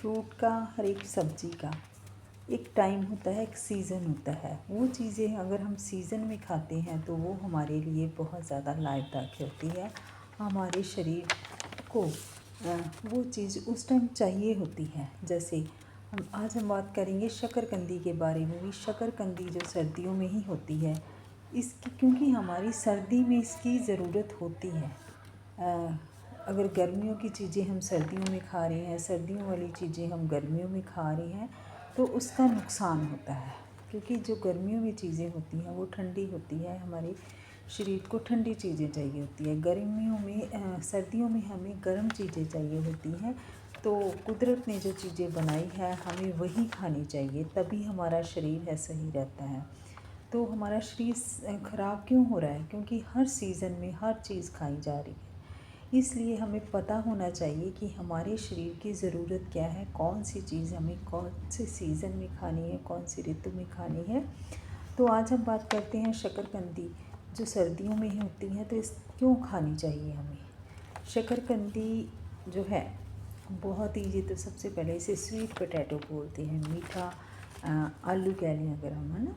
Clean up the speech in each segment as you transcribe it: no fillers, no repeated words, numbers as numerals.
Fruit का, हर एक सब्ज़ी का एक टाइम होता है, एक सीज़न होता है। वो चीज़ें अगर हम सीज़न में खाते हैं तो वो हमारे लिए बहुत ज़्यादा लाभदायक होती है। हमारे शरीर को वो चीज़ उस टाइम चाहिए होती है। जैसे हम बात करेंगे शकरकंदी के बारे में भी। शकरकंदी जो सर्दियों में ही होती है, इसकी क्योंकि हमारी सर्दी में इसकी ज़रूरत होती है। अगर गर्मियों की चीज़ें हम सर्दियों में खा रहे हैं, सर्दियों वाली चीज़ें हम गर्मियों में खा रहे हैं, तो उसका नुकसान होता है। क्योंकि जो गर्मियों में चीज़ें होती हैं वो ठंडी होती है, हमारे शरीर को ठंडी चीज़ें चाहिए होती है। गर्मियों में सर्दियों में हमें गर्म चीज़ें चाहिए होती हैं। तो कुदरत ने जो चीज़ें बनाई है हमें वही खानी चाहिए, तभी हमारा शरीर है सही रहता है। तो हमारा शरीर ख़राब क्यों हो रहा है? क्योंकि हर सीज़न में हर चीज़ खाई जा रही है। इसलिए हमें पता होना चाहिए कि हमारे शरीर की ज़रूरत क्या है, कौन सी चीज़ हमें कौन से सीज़न में खानी है, कौन सी ऋतु में खानी है। तो आज हम बात करते हैं शकरकंदी, जो सर्दियों में ही होती हैं, तो इस क्यों खानी चाहिए हमें। शकरकंदी जो है बहुत ही, ये तो सबसे पहले इसे स्वीट पोटैटो बोलते हैं, मीठा आलू कह लें अगर हम, है ना।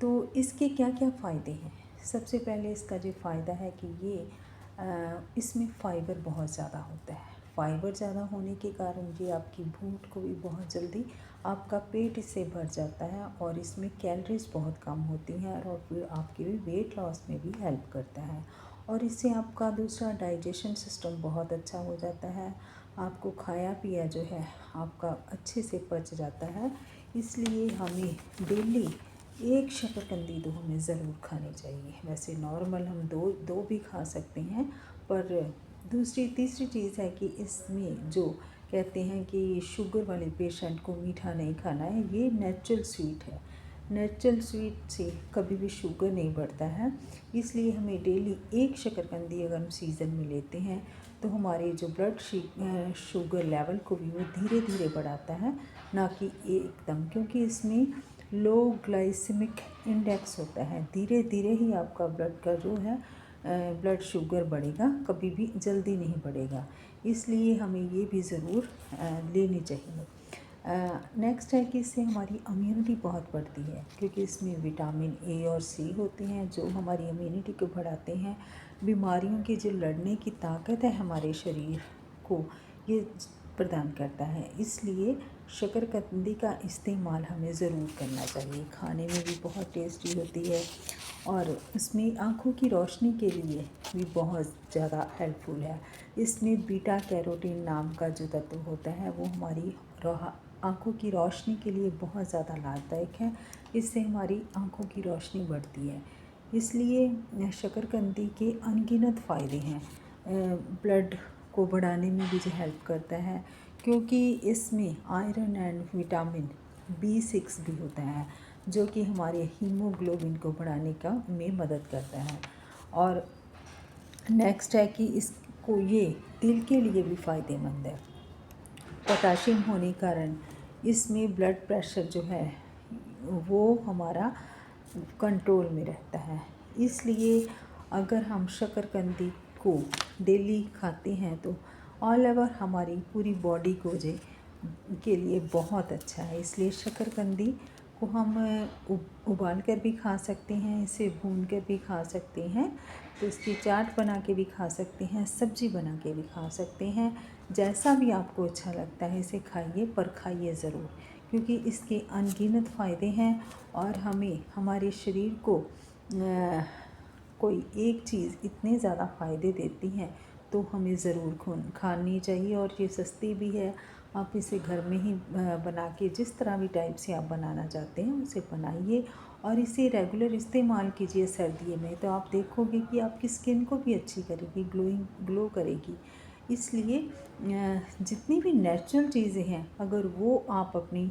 तो इसके क्या क्या फ़ायदे हैं? सबसे पहले इसका जो फ़ायदा है कि ये इसमें फ़ाइबर बहुत ज़्यादा होता है। फ़ाइबर ज़्यादा होने के कारण ये आपकी भूख को भी बहुत जल्दी, आपका पेट इससे भर जाता है, और इसमें कैलोरीज़ बहुत कम होती हैं, और फिर आपके भी वेट लॉस में भी हेल्प करता है। और इससे आपका दूसरा डाइजेशन सिस्टम बहुत अच्छा हो जाता है। आपको खाया पिया जो है आपका अच्छे से पच जाता है। इसलिए हमें डेली एक शकरकंदी तो हमें ज़रूर खानी चाहिए। वैसे नॉर्मल हम दो भी खा सकते हैं, पर दूसरी तीसरी चीज़ है कि इसमें जो कहते हैं कि शुगर वाले पेशेंट को मीठा नहीं खाना है, ये नेचुरल स्वीट है। नेचुरल स्वीट से कभी भी शुगर नहीं बढ़ता है। इसलिए हमें डेली एक शकरकंदी अगर हम सीज़न में लेते हैं तो हमारे जो ब्लड शुगर लेवल को भी वो धीरे धीरे बढ़ाता है, ना कि एकदम। क्योंकि इसमें लो ग्लाइसेमिक इंडेक्स होता है, धीरे धीरे ही आपका ब्लड का जो है ब्लड शुगर बढ़ेगा, कभी भी जल्दी नहीं बढ़ेगा। इसलिए हमें ये भी ज़रूर लेनी चाहिए। नेक्स्ट है कि इससे हमारी इम्यूनिटी बहुत बढ़ती है, क्योंकि इसमें विटामिन ए और सी होते हैं जो हमारी इम्यूनिटी को बढ़ाते हैं। बीमारियों की जो लड़ने की ताकत है हमारे शरीर को, ये प्रदान करता है। इसलिए शकरकंदी का इस्तेमाल हमें ज़रूर करना चाहिए। खाने में भी बहुत टेस्टी होती है, और इसमें आँखों की रोशनी के लिए भी बहुत ज़्यादा हेल्पफुल है। इसमें बीटा कैरोटीन नाम का जो तत्व होता है वो हमारी आँखों की रोशनी के लिए बहुत ज़्यादा लाभदायक है। इससे हमारी आँखों की रोशनी बढ़ती है। इसलिए शकरकंदी के अनगिनत फ़ायदे हैं। ब्लड को बढ़ाने में भी जो हेल्प करता है, क्योंकि इसमें आयरन एंड विटामिन B6 भी होता है, जो कि हमारे हीमोग्लोबिन को बढ़ाने का में मदद करता है। और नेक्स्ट है कि इसको ये दिल के लिए भी फ़ायदेमंद है। पोटाशियम होने के कारण इसमें ब्लड प्रेशर जो है वो हमारा कंट्रोल में रहता है। इसलिए अगर हम शकरकंदी को डेली खाते हैं तो ऑल ओवर हमारी पूरी बॉडी को के लिए बहुत अच्छा है। इसलिए शकरकंदी को हम उबाल कर भी खा सकते हैं, इसे भून कर भी खा सकते हैं, तो इसकी चाट बना के भी खा सकते हैं, सब्ज़ी बना के भी खा सकते हैं। जैसा भी आपको अच्छा लगता है इसे खाइए, पर खाइए ज़रूर, क्योंकि इसके अनगिनत फ़ायदे हैं। और हमें हमारे शरीर को कोई एक चीज़ इतने ज़्यादा फ़ायदे देती हैं तो हमें ज़रूर खानी चाहिए। और ये सस्ती भी है। आप इसे घर में ही बना के जिस तरह भी टाइप से आप बनाना चाहते हैं उसे बनाइए, और इसे रेगुलर इस्तेमाल कीजिए सर्दियों में, तो आप देखोगे कि आपकी स्किन को भी अच्छी करेगी, ग्लो करेगी। इसलिए जितनी भी नेचुरल चीज़ें हैं अगर वो आप अपनी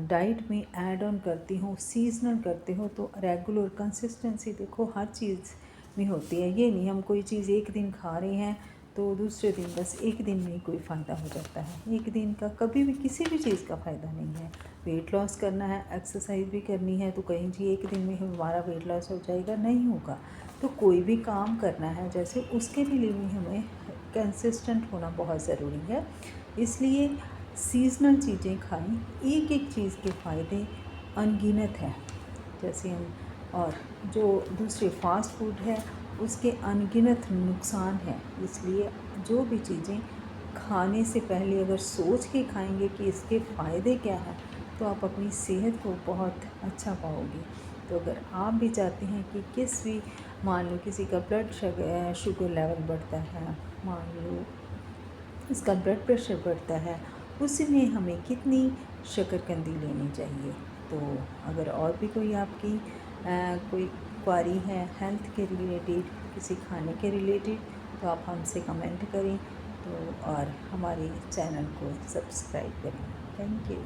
डाइट में ऐड ऑन करती हो, सीजनल करते हो, तो रेगुलर कंसिस्टेंसी देखो हर चीज़ में होती है। ये नहीं हम कोई चीज़ एक दिन खा रहे हैं तो दूसरे दिन, बस एक दिन में ही कोई फ़ायदा हो जाता है। एक दिन का कभी भी किसी भी चीज़ का फ़ायदा नहीं है। वेट लॉस करना है, एक्सरसाइज भी करनी है, तो कहीं जी एक दिन में हमारा वेट लॉस हो जाएगा, नहीं होगा। तो कोई भी काम करना है जैसे, उसके लिए भी हमें कंसिस्टेंट होना बहुत ज़रूरी है। इसलिए सीज़नल चीज़ें खाएं। एक एक चीज़ के फ़ायदे अनगिनत हैं। जैसे हम और जो दूसरे फ़ास्ट फूड है उसके अनगिनत नुकसान हैं। इसलिए जो भी चीज़ें खाने से पहले अगर सोच के खाएंगे कि इसके फ़ायदे क्या हैं, तो आप अपनी सेहत को बहुत अच्छा पाओगे। तो अगर आप भी चाहते हैं कि किस भी मान लो किसी का ब्लड शुगर लेवल बढ़ता है, मान लो उसका ब्लड प्रेशर बढ़ता है, उसमें हमें कितनी शकरकंदी लेनी चाहिए। तो अगर और भी कोई आपकी कोई क्वारी है हेल्थ के रिलेटेड, किसी खाने के रिलेटेड, तो आप हमसे कमेंट करें तो और हमारे चैनल को सब्सक्राइब करें। Thank you.